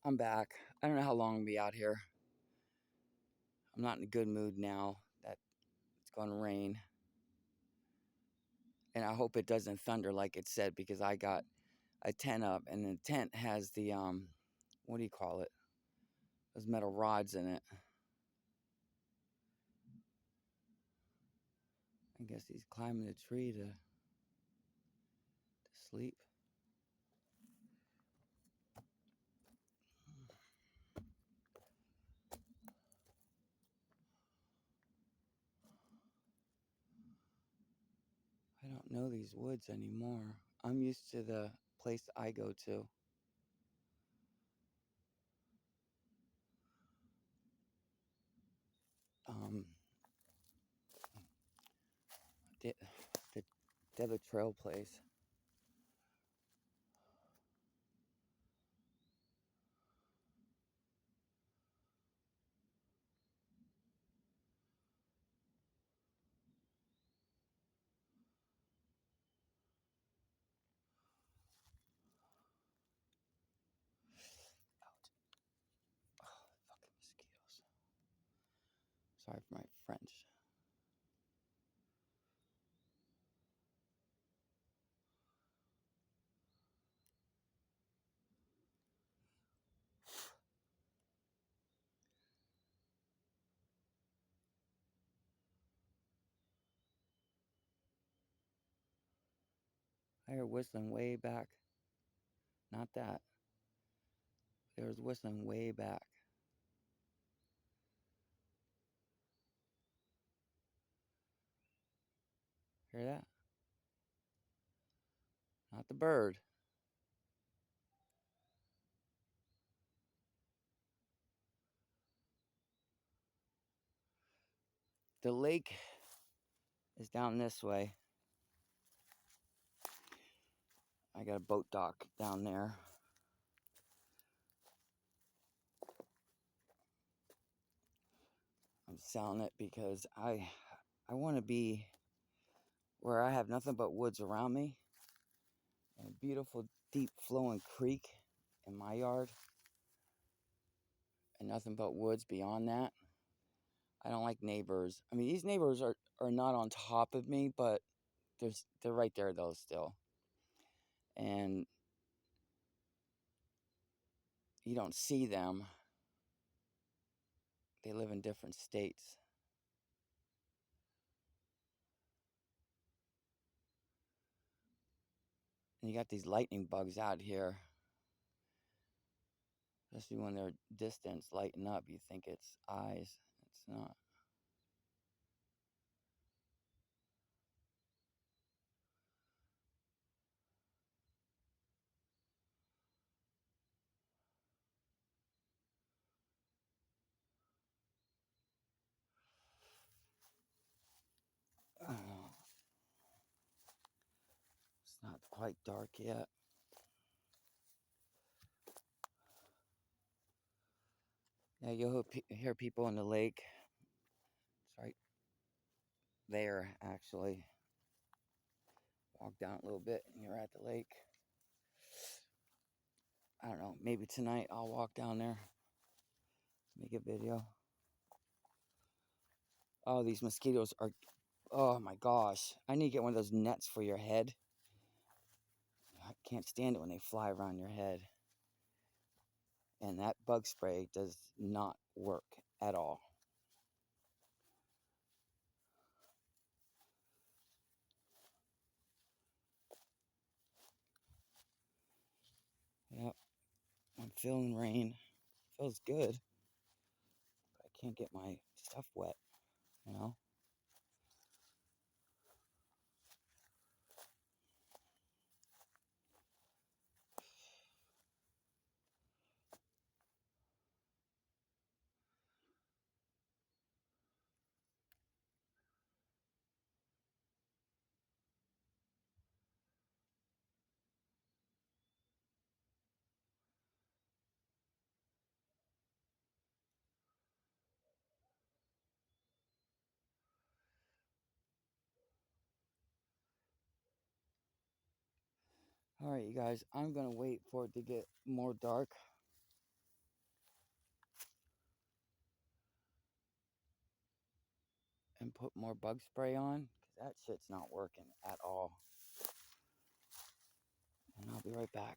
I'm back. I don't know how long I'll be out here. I'm not in a good mood now that it's going to rain. And I hope it doesn't thunder like it said, because I got a tent up and the tent has the, what do you call it? Those metal rods in it. I guess he's climbing the tree to sleep. I don't know these woods anymore. I'm used to the place I go to. The, the trail place. Oh, fucking mosquitoes. Sorry for my French. I heard whistling way back. Not that. There was whistling way back. Hear that? Not the bird. The lake is down this way. I got a boat dock down there. I'm selling it because I want to be where I have nothing but woods around me and a beautiful deep flowing creek in my yard and nothing but woods beyond that. I don't like neighbors. I mean, these neighbors are not on top of me, but they're right there though still. And you don't see them. They live in different states. And you got these lightning bugs out here. Especially when they're distance lighting up, you think it's eyes. It's not. It's not quite dark yet. Yeah, you'll hear people in the lake. It's right there, actually. Walk down a little bit and you're at the lake. I don't know, maybe tonight I'll walk down there, make a video. Oh, these mosquitoes are, oh my gosh. I need to get one of those nets for your head. I can't stand it when they fly around your head. And that bug spray does not work at all. Yep, I'm feeling rain. Feels good, but I can't get my stuff wet, you know? All right, you guys, I'm going to wait for it to get more dark and put more bug spray on, because that shit's not working at all. And I'll be right back.